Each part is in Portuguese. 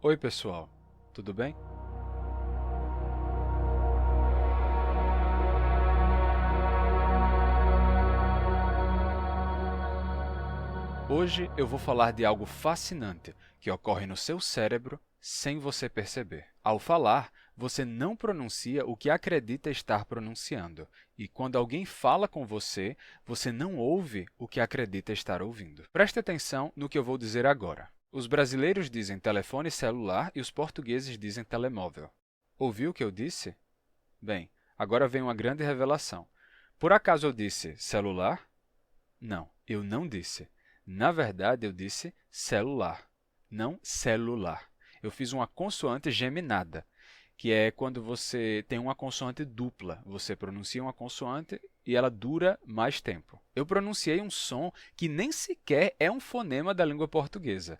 Oi, pessoal, tudo bem? Hoje eu vou falar de algo fascinante que ocorre no seu cérebro sem você perceber. Ao falar, você não pronuncia o que acredita estar pronunciando, e quando alguém fala com você, você não ouve o que acredita estar ouvindo. Preste atenção no que eu vou dizer agora. Os brasileiros dizem telefone celular e os portugueses dizem telemóvel. Ouviu o que eu disse? Bem, agora vem uma grande revelação. Por acaso eu disse celular? Não, eu não disse. Na verdade, eu disse celular, não celular. Eu fiz uma consoante geminada, que é quando você tem uma consoante dupla. Você pronuncia uma consoante e ela dura mais tempo. Eu pronunciei um som que nem sequer é um fonema da língua portuguesa.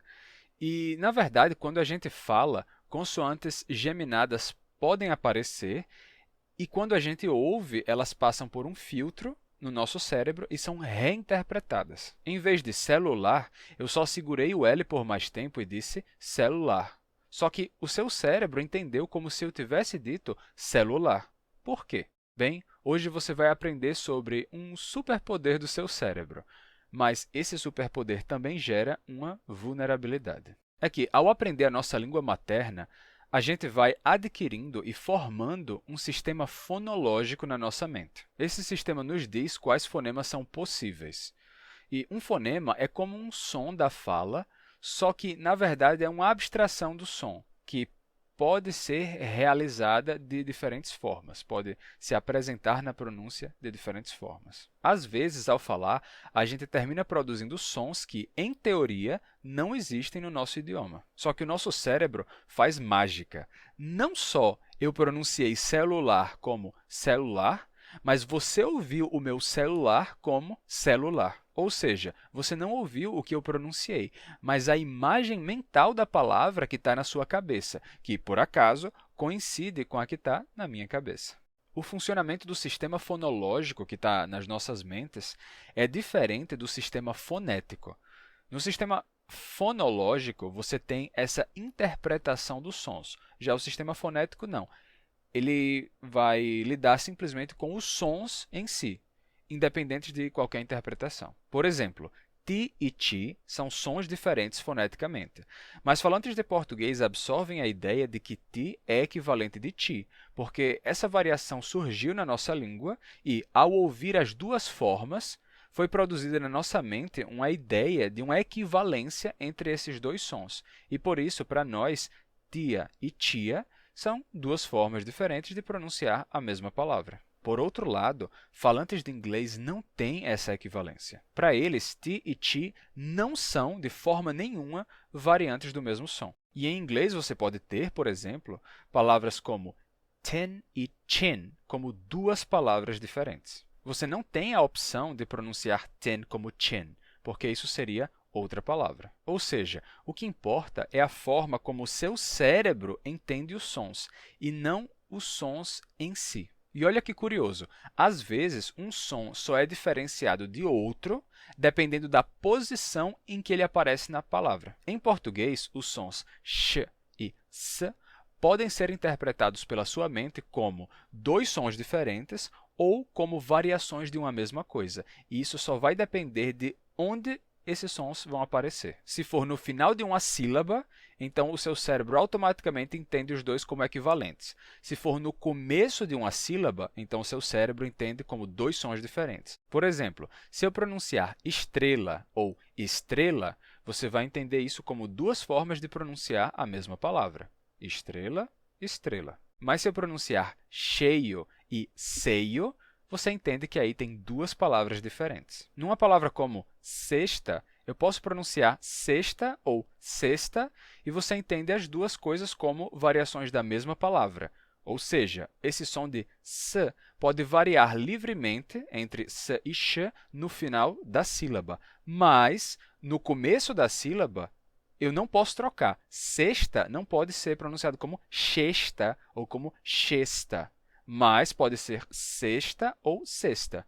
E, na verdade, quando a gente fala, consoantes geminadas podem aparecer e quando a gente ouve, elas passam por um filtro no nosso cérebro e são reinterpretadas. Em vez de celular, eu só segurei o L por mais tempo e disse celular. Só que o seu cérebro entendeu como se eu tivesse dito celular. Por quê? Bem, hoje você vai aprender sobre um superpoder do seu cérebro, mas esse superpoder também gera uma vulnerabilidade. É que, ao aprender a nossa língua materna, a gente vai adquirindo e formando um sistema fonológico na nossa mente. Esse sistema nos diz quais fonemas são possíveis. E um fonema é como um som da fala, só que, na verdade, é uma abstração do som, que pode ser realizada de diferentes formas, pode se apresentar na pronúncia de diferentes formas. Às vezes, ao falar, a gente termina produzindo sons que, em teoria, não existem no nosso idioma. Só que o nosso cérebro faz mágica. Não só eu pronunciei celular como celular, mas você ouviu o meu celular como celular. Ou seja, você não ouviu o que eu pronunciei, mas a imagem mental da palavra que está na sua cabeça, que, por acaso, coincide com a que está na minha cabeça. O funcionamento do sistema fonológico que está nas nossas mentes é diferente do sistema fonético. No sistema fonológico, você tem essa interpretação dos sons. Já o sistema fonético, não. Ele vai lidar simplesmente com os sons em si, independentes de qualquer interpretação. Por exemplo, ti e ti são sons diferentes foneticamente, mas falantes de português absorvem a ideia de que ti é equivalente de ti, porque essa variação surgiu na nossa língua e, ao ouvir as duas formas, foi produzida na nossa mente uma ideia de uma equivalência entre esses dois sons. E por isso, para nós, tia e tia são duas formas diferentes de pronunciar a mesma palavra. Por outro lado, falantes de inglês não têm essa equivalência. Para eles, ti e ti não são, de forma nenhuma, variantes do mesmo som. E em inglês você pode ter, por exemplo, palavras como tin e chin como duas palavras diferentes. Você não tem a opção de pronunciar tin como chin, porque isso seria outra palavra. Ou seja, o que importa é a forma como o seu cérebro entende os sons, e não os sons em si. E olha que curioso, às vezes um som só é diferenciado de outro dependendo da posição em que ele aparece na palavra. Em português, os sons sh e s podem ser interpretados pela sua mente como dois sons diferentes ou como variações de uma mesma coisa. E isso só vai depender de onde esses sons vão aparecer. Se for no final de uma sílaba, então o seu cérebro automaticamente entende os dois como equivalentes. Se for no começo de uma sílaba, então o seu cérebro entende como dois sons diferentes. Por exemplo, se eu pronunciar estrela ou estrela, você vai entender isso como duas formas de pronunciar a mesma palavra. Estrela, estrela. Mas se eu pronunciar cheio e seio, você entende que aí tem duas palavras diferentes. Numa palavra como cesta, eu posso pronunciar cesta ou cesta e você entende as duas coisas como variações da mesma palavra. Ou seja, esse som de s pode variar livremente entre s e sh no final da sílaba, mas no começo da sílaba eu não posso trocar. Cesta não pode ser pronunciado como chesta ou como chesta, mas pode ser sexta ou sexta.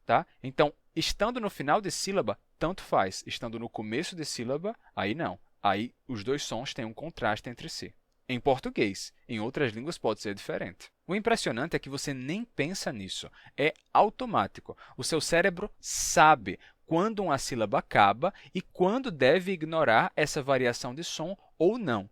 Tá? Então, estando no final de sílaba, tanto faz. Estando no começo de sílaba, aí não. Aí, os dois sons têm um contraste entre si. Em português, em outras línguas pode ser diferente. O impressionante é que você nem pensa nisso. É automático. O seu cérebro sabe quando uma sílaba acaba e quando deve ignorar essa variação de som ou não.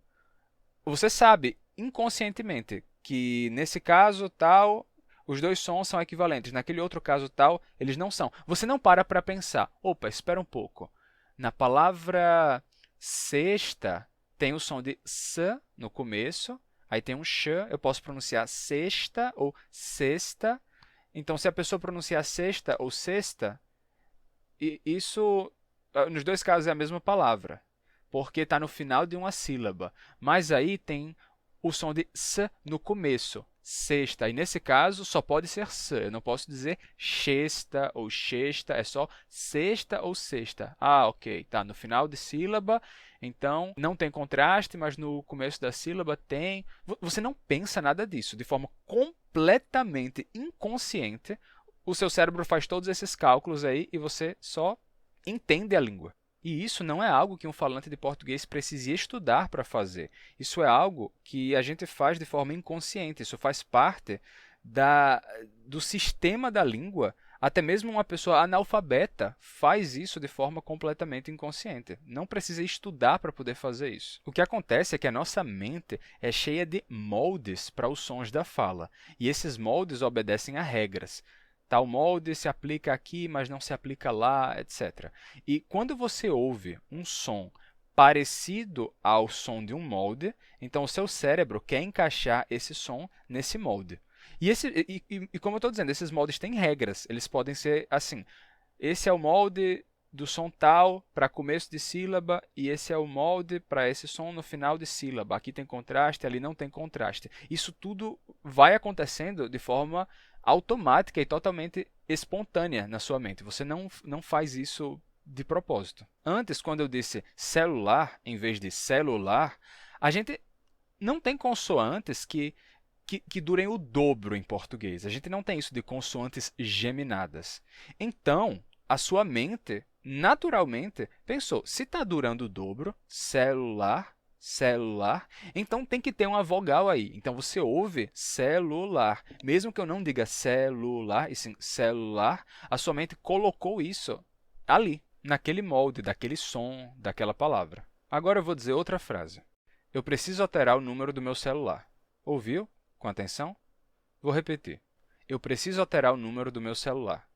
Você sabe inconscientemente que nesse caso tal, os dois sons são equivalentes, naquele outro caso tal, eles não são. Você não para pensar. Opa, espera um pouco. Na palavra sexta, tem o som de s no começo, aí tem um sh, eu posso pronunciar sexta ou sexta. Então, se a pessoa pronunciar sexta ou sexta, isso, nos dois casos, é a mesma palavra, porque está no final de uma sílaba. Mas aí tem o som de s no começo, sexta. E nesse caso, só pode ser s. Eu não posso dizer xesta ou xesta, é só sexta ou sexta. Ah, ok, está no final de sílaba, então não tem contraste, mas no começo da sílaba tem. Você não pensa nada disso, de forma completamente inconsciente. O seu cérebro faz todos esses cálculos aí e você só entende a língua. E isso não é algo que um falante de português precise estudar para fazer. Isso é algo que a gente faz de forma inconsciente. Isso faz parte do sistema da língua. Até mesmo uma pessoa analfabeta faz isso de forma completamente inconsciente. Não precisa estudar para poder fazer isso. O que acontece é que a nossa mente é cheia de moldes para os sons da fala. E esses moldes obedecem a regras. Tal molde se aplica aqui, mas não se aplica lá, etc. E quando você ouve um som parecido ao som de um molde, então o seu cérebro quer encaixar esse som nesse molde. E como eu estou dizendo, esses moldes têm regras. Eles podem ser assim, esse é o molde do som tal para começo de sílaba e esse é o molde para esse som no final de sílaba. Aqui tem contraste, ali não tem contraste. Isso tudo vai acontecendo de forma automática e totalmente espontânea na sua mente. Você não faz isso de propósito. Antes, quando eu disse celular em vez de celular, a gente não tem consoantes que durem o dobro em português. A gente não tem isso de consoantes geminadas. Então, a sua mente, naturalmente, pensou, se está durando o dobro, celular, celular, então tem que ter uma vogal aí. Então, você ouve celular. Mesmo que eu não diga celular, e sim celular, a sua mente colocou isso ali, naquele molde, daquele som, daquela palavra. Agora eu vou dizer outra frase. Eu preciso alterar o número do meu celular. Ouviu? Com atenção? Vou repetir. Eu preciso alterar o número do meu celular.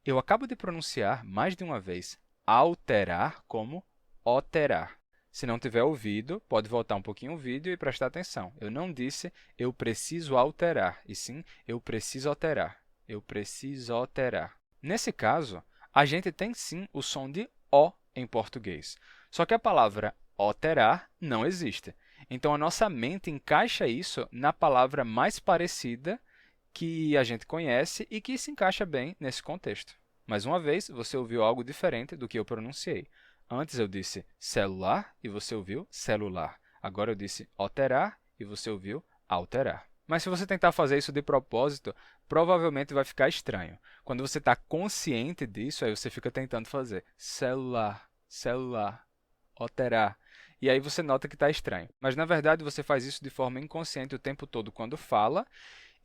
Eu acabo de pronunciar mais de uma vez alterar como alterar. Se não tiver ouvido, pode voltar um pouquinho o vídeo e prestar atenção. Eu não disse eu preciso alterar, e sim eu preciso alterar. Eu preciso alterar. Nesse caso, a gente tem sim o som de O em português. Só que a palavra alterar não existe. Então, a nossa mente encaixa isso na palavra mais parecida que a gente conhece e que se encaixa bem nesse contexto. Mais uma vez, você ouviu algo diferente do que eu pronunciei. Antes eu disse celular e você ouviu celular. Agora eu disse alterar e você ouviu alterar. Mas se você tentar fazer isso de propósito, provavelmente vai ficar estranho. Quando você está consciente disso, aí você fica tentando fazer celular, celular, alterar. E aí você nota que está estranho. Mas, na verdade, você faz isso de forma inconsciente o tempo todo quando fala.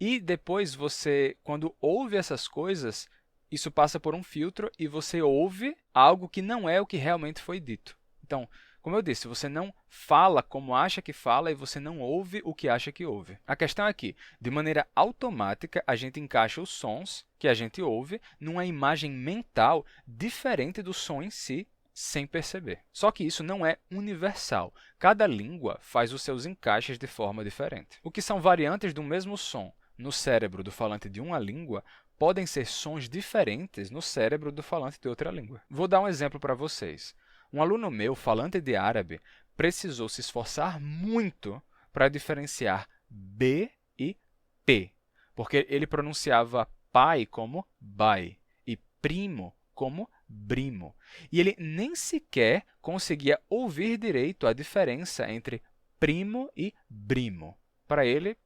E depois você, quando ouve essas coisas, isso passa por um filtro e você ouve algo que não é o que realmente foi dito. Então, como eu disse, você não fala como acha que fala e você não ouve o que acha que ouve. A questão é que, de maneira automática, a gente encaixa os sons que a gente ouve numa imagem mental diferente do som em si, sem perceber. Só que isso não é universal. Cada língua faz os seus encaixes de forma diferente. O que são variantes do mesmo som no cérebro do falante de uma língua podem ser sons diferentes no cérebro do falante de outra língua. Vou dar um exemplo para vocês. Um aluno meu, falante de árabe, precisou se esforçar muito para diferenciar B e P, porque ele pronunciava pai como bai e primo como brimo. E ele nem sequer conseguia ouvir direito a diferença entre primo e brimo. Para ele,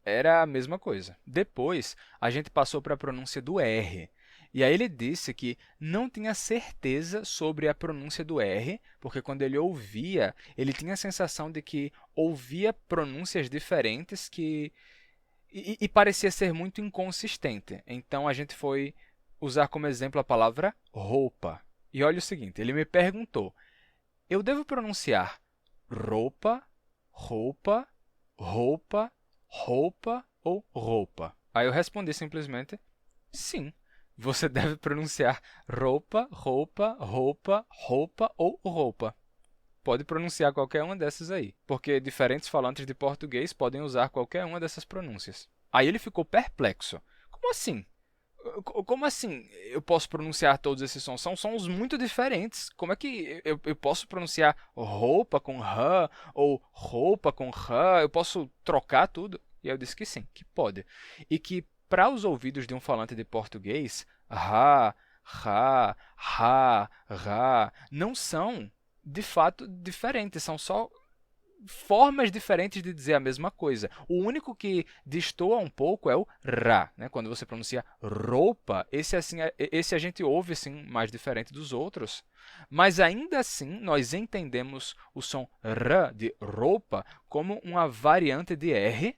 era a mesma coisa. Depois, a gente passou para a pronúncia do R. E aí ele disse que não tinha certeza sobre a pronúncia do R, porque quando ele ouvia, ele tinha a sensação de que ouvia pronúncias diferentes e parecia ser muito inconsistente. Então a gente foi usar como exemplo a palavra roupa. E olha o seguinte, ele me perguntou, eu devo pronunciar roupa, roupa, roupa, roupa ou roupa? Aí eu respondi simplesmente, sim. Você deve pronunciar roupa, roupa, roupa, roupa ou roupa. Pode pronunciar qualquer uma dessas aí, porque diferentes falantes de português podem usar qualquer uma dessas pronúncias. Aí ele ficou perplexo. Como assim? Como assim eu posso pronunciar todos esses sons? São sons muito diferentes. Como é que eu posso pronunciar roupa com r ou roupa com r? Eu posso trocar tudo? E eu disse que sim, que pode. E que para os ouvidos de um falante de português, ra, ra, ra, ra, não são de fato diferentes, são só formas diferentes de dizer a mesma coisa. O único que destoa um pouco é o ra, né? Quando você pronuncia roupa, esse a gente ouve assim, mais diferente dos outros, mas ainda assim nós entendemos o som r de roupa como uma variante de r,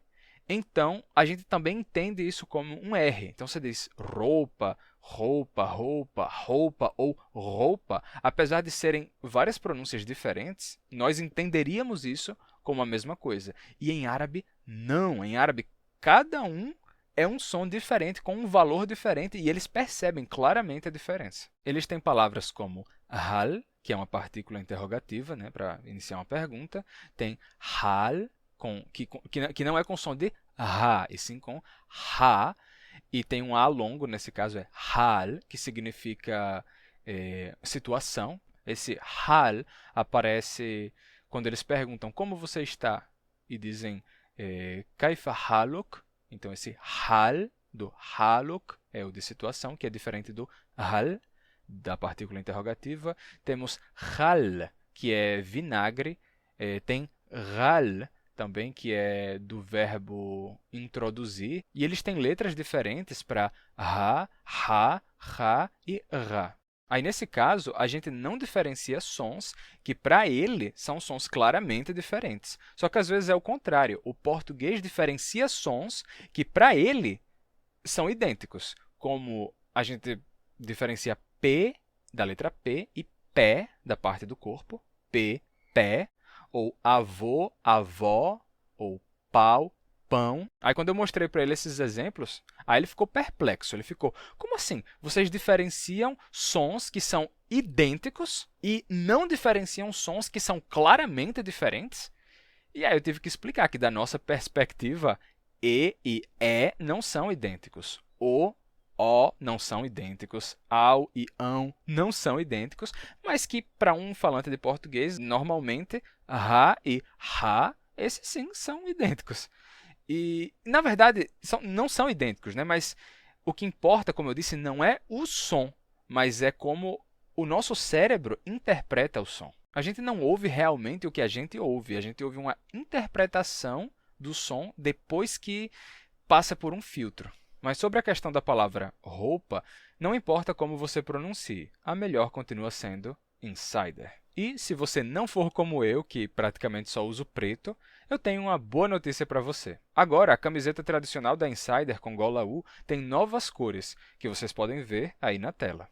então a gente também entende isso como um R. Então você diz roupa, roupa, roupa, roupa ou roupa, apesar de serem várias pronúncias diferentes, nós entenderíamos isso como a mesma coisa. E em árabe, não. Em árabe, cada um é um som diferente, com um valor diferente, e eles percebem claramente a diferença. Eles têm palavras como hal, que é uma partícula interrogativa, né, para iniciar uma pergunta. Tem hal, que não é com som de ha, e sim com ha, e tem um A longo, nesse caso é hal, que significa situação. Esse hal aparece quando eles perguntam como você está e dizem kaifa haluk. Então, esse hal do haluk é o de situação, que é diferente do hal, da partícula interrogativa. Temos hal, que é vinagre. Tem ral, também, que é do verbo introduzir. E eles têm letras diferentes para ra, ha, ra e ra. Aí, nesse caso, a gente não diferencia sons que, para ele, são sons claramente diferentes. Só que, às vezes, é o contrário. O português diferencia sons que, para ele, são idênticos. Como a gente diferencia P, da letra P, e pé, da parte do corpo. P, pé. Ou avô, avó, ou pau, pão. Aí, quando eu mostrei para ele esses exemplos, aí ele ficou perplexo. Ele ficou, como assim? Vocês diferenciam sons que são idênticos e não diferenciam sons que são claramente diferentes? E aí eu tive que explicar que, da nossa perspectiva, e não são idênticos. O não são idênticos, ao e ão não são idênticos, mas que, para um falante de português, normalmente, ra e ra, esses sim são idênticos. E, na verdade, não são idênticos, né? Mas o que importa, como eu disse, não é o som, mas é como o nosso cérebro interpreta o som. A gente não ouve realmente o que a gente ouve uma interpretação do som depois que passa por um filtro. Mas sobre a questão da palavra roupa, não importa como você pronuncie, a melhor continua sendo insider. E se você não for como eu, que praticamente só uso preto, eu tenho uma boa notícia para você. Agora, a camiseta tradicional da Insider com gola U tem novas cores, que vocês podem ver aí na tela.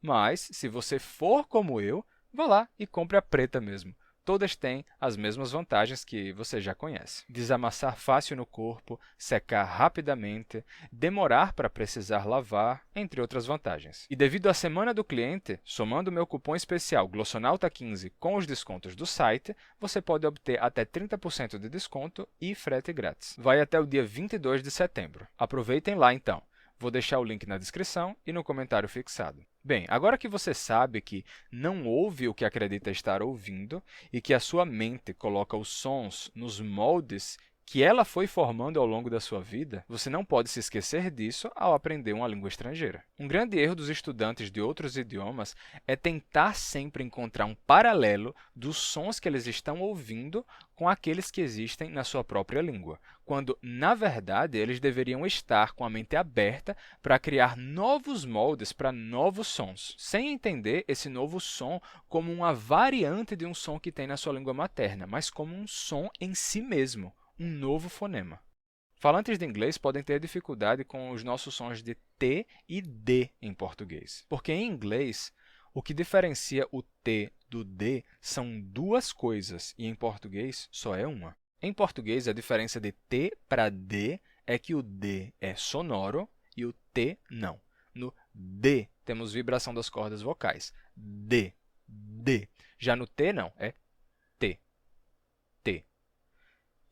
Mas, se você for como eu, vá lá e compre a preta mesmo. Todas têm as mesmas vantagens que você já conhece. Desamassar fácil no corpo, secar rapidamente, demorar para precisar lavar, entre outras vantagens. E devido à Semana do Cliente, somando meu cupom especial Glossonauta15 com os descontos do site, você pode obter até 30% de desconto e frete grátis. Vai até o dia 22 de setembro. Aproveitem lá então. Vou deixar o link na descrição e no comentário fixado. Bem, agora que você sabe que não ouve o que acredita estar ouvindo e que a sua mente coloca os sons nos moldes que ela foi formando ao longo da sua vida, você não pode se esquecer disso ao aprender uma língua estrangeira. Um grande erro dos estudantes de outros idiomas é tentar sempre encontrar um paralelo dos sons que eles estão ouvindo com aqueles que existem na sua própria língua, quando, na verdade, eles deveriam estar com a mente aberta para criar novos moldes para novos sons, sem entender esse novo som como uma variante de um som que tem na sua língua materna, mas como um som em si mesmo, um novo fonema. Falantes de inglês podem ter dificuldade com os nossos sons de T e D em português, porque em inglês, o que diferencia o T do D são duas coisas e em português só é uma. Em português, a diferença de T para D é que o D é sonoro e o T não. No D, temos vibração das cordas vocais. D, D. Já no T, não, é T, T.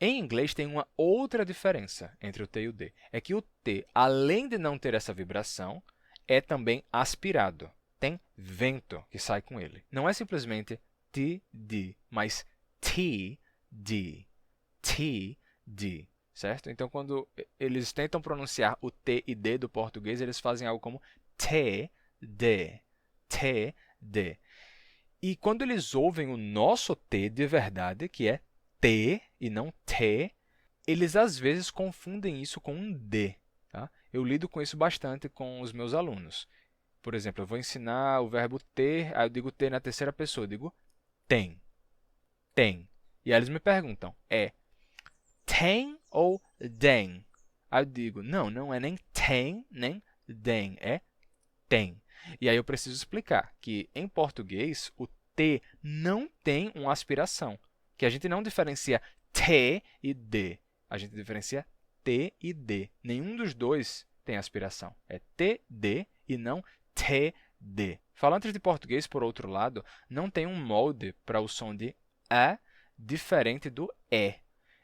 Em inglês, tem uma outra diferença entre o T e o D. É que o T, além de não ter essa vibração, é também aspirado. Tem vento que sai com ele. Não é simplesmente T, D, mas T, D, T, D, certo? Então, quando eles tentam pronunciar o T e D do português, eles fazem algo como T, D, T, D. E quando eles ouvem o nosso T de verdade, que é T e não T, eles às vezes confundem isso com um D. Tá? Eu lido com isso bastante com os meus alunos. Por exemplo, eu vou ensinar o verbo ter, aí eu digo ter na terceira pessoa, eu digo tem, tem. E aí eles me perguntam, é tem ou den? Aí eu digo, não é nem tem, nem den, é tem. E aí eu preciso explicar que em português o T não tem uma aspiração, que a gente não diferencia T e D, a gente diferencia T e D. Nenhum dos dois tem aspiração, é T, D e não TD. Falantes de português, por outro lado, não tem um molde para o som de E diferente do E.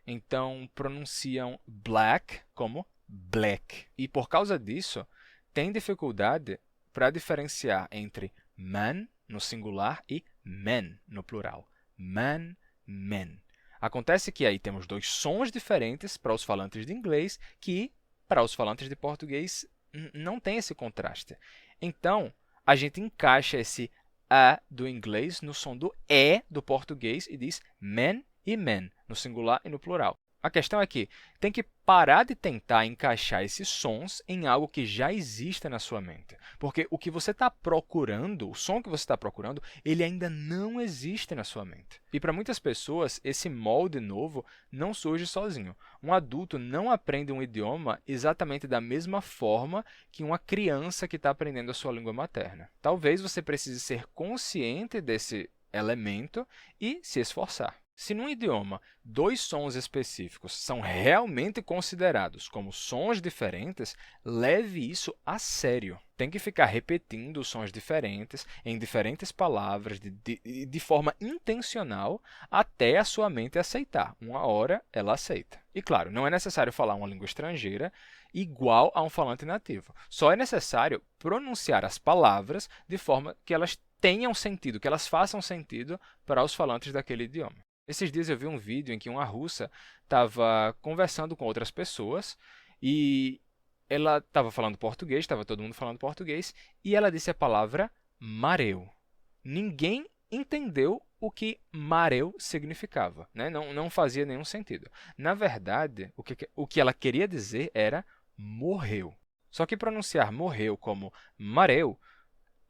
Então, pronunciam black como black. E, por causa disso, tem dificuldade para diferenciar entre man, no singular, e men, no plural. Man, men. Acontece que aí temos dois sons diferentes para os falantes de inglês que, para os falantes de português, não tem esse contraste. Então, a gente encaixa esse A do inglês no som do E do português e diz men e men, no singular e no plural. A questão é que tem que parar de tentar encaixar esses sons em algo que já existe na sua mente. Porque o que você está procurando, o som que você está procurando, ele ainda não existe na sua mente. E para muitas pessoas, esse molde novo não surge sozinho. Um adulto não aprende um idioma exatamente da mesma forma que uma criança que está aprendendo a sua língua materna. Talvez você precise ser consciente desse elemento e se esforçar. Se num idioma dois sons específicos são realmente considerados como sons diferentes, leve isso a sério. Tem que ficar repetindo os sons diferentes em diferentes palavras de forma intencional até a sua mente aceitar. Uma hora ela aceita. E claro, não é necessário falar uma língua estrangeira igual a um falante nativo. Só é necessário pronunciar as palavras de forma que elas tenham sentido, que elas façam sentido para os falantes daquele idioma. Esses dias eu vi um vídeo em que uma russa estava conversando com outras pessoas e ela estava falando português, estava todo mundo falando português, e ela disse a palavra mareu. Ninguém entendeu o que mareu significava, né? Não fazia nenhum sentido. Na verdade, o que ela queria dizer era morreu. Só que pronunciar morreu como mareu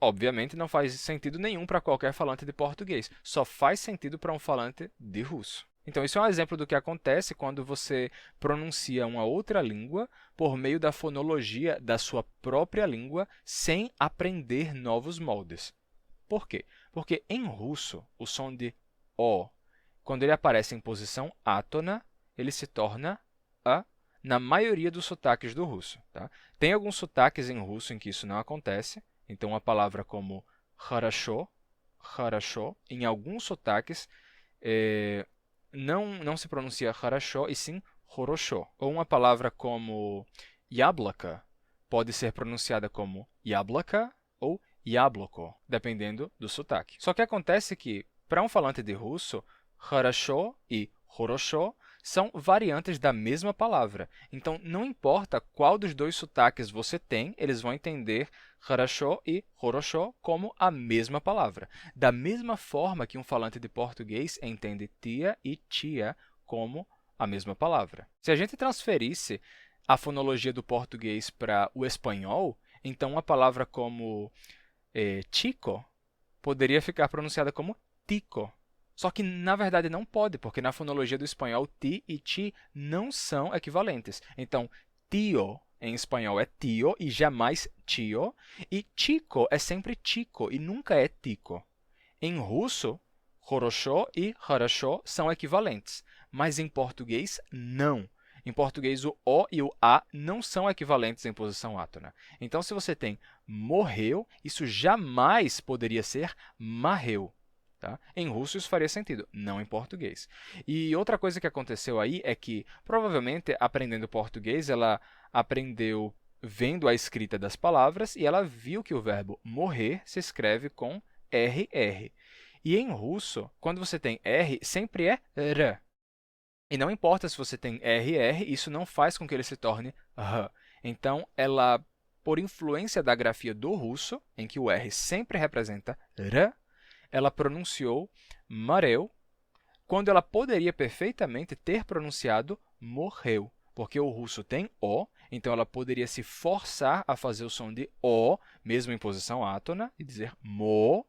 obviamente, não faz sentido nenhum para qualquer falante de português, só faz sentido para um falante de russo. Então, isso é um exemplo do que acontece quando você pronuncia uma outra língua por meio da fonologia da sua própria língua sem aprender novos moldes. Por quê? Porque em russo, o som de O, quando ele aparece em posição átona, ele se torna A na maioria dos sotaques do russo. Tá? Tem alguns sotaques em russo em que isso não acontece. Então, uma palavra como хорошо, хорошо, em alguns sotaques, não se pronuncia хорошо, e sim хорошо. Ou uma palavra como яблоко pode ser pronunciada como яблоко ou яблоко, dependendo do sotaque. Só que acontece que, para um falante de russo, хорошо e хорошо são variantes da mesma palavra. Então, não importa qual dos dois sotaques você tem, eles vão entender хорошо e хорошо como a mesma palavra. Da mesma forma que um falante de português entende tia e tia como a mesma palavra. Se a gente transferisse a fonologia do português para o espanhol, então uma palavra como chico poderia ficar pronunciada como tico. Só que, na verdade, não pode, porque na fonologia do espanhol, ti e ti não são equivalentes. Então, tio em espanhol é tio e jamais tio, e chico é sempre chico e nunca é tico. Em russo, хорошо e хорошо são equivalentes, mas em português, não. Em português, o O e o A não são equivalentes em posição átona. Então, se você tem morreu, isso jamais poderia ser marreu. Tá? Em russo isso faria sentido, não em português. E outra coisa que aconteceu aí é que, provavelmente, aprendendo português, ela aprendeu vendo a escrita das palavras e ela viu que o verbo morrer se escreve com RR. E em russo, quando você tem R, sempre é R. E não importa se você tem RR, isso não faz com que ele se torne R. Então, ela, por influência da grafia do russo, em que o R sempre representa R, ela pronunciou mareu, quando ela poderia perfeitamente ter pronunciado morreu, porque o russo tem O, então ela poderia se forçar a fazer o som de O, mesmo em posição átona, e dizer mo,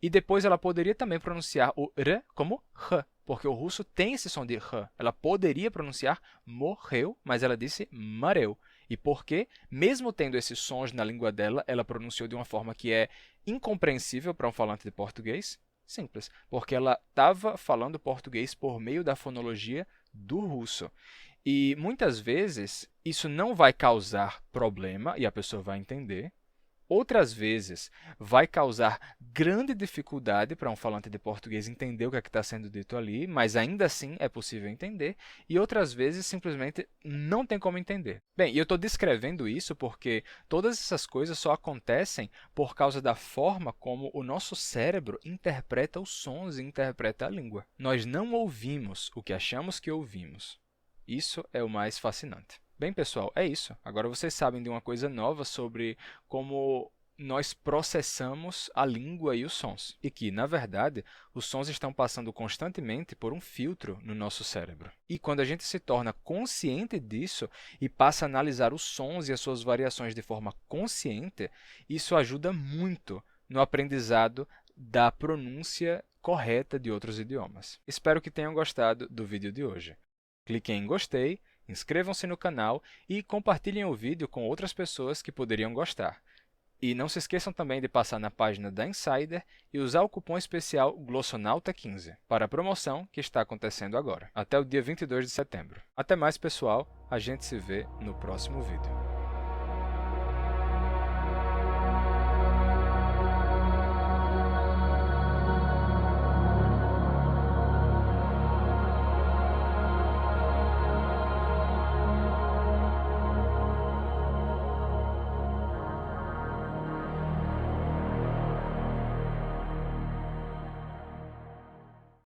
e depois ela poderia também pronunciar o R como R, porque o russo tem esse som de R. Ela poderia pronunciar morreu, mas ela disse mareu. E por quê? Mesmo tendo esses sons na língua dela, ela pronunciou de uma forma que é incompreensível para um falante de português? Simples, porque ela estava falando português por meio da fonologia do russo. E muitas vezes isso não vai causar problema e a pessoa vai entender. Outras vezes, vai causar grande dificuldade para um falante de português entender o que está sendo dito ali, mas ainda assim é possível entender, e outras vezes simplesmente não tem como entender. Bem, e eu estou descrevendo isso porque todas essas coisas só acontecem por causa da forma como o nosso cérebro interpreta os sons e interpreta a língua. Nós não ouvimos o que achamos que ouvimos. Isso é o mais fascinante. Bem, pessoal, é isso. Agora vocês sabem de uma coisa nova sobre como nós processamos a língua e os sons. E que, na verdade, os sons estão passando constantemente por um filtro no nosso cérebro. E quando a gente se torna consciente disso e passa a analisar os sons e as suas variações de forma consciente, isso ajuda muito no aprendizado da pronúncia correta de outros idiomas. Espero que tenham gostado do vídeo de hoje. Cliquem em gostei, inscrevam-se no canal e compartilhem o vídeo com outras pessoas que poderiam gostar. E não se esqueçam também de passar na página da Insider e usar o cupom especial Glossonauta15 para a promoção que está acontecendo agora, até o dia 22 de setembro. Até mais, pessoal. A gente se vê no próximo vídeo.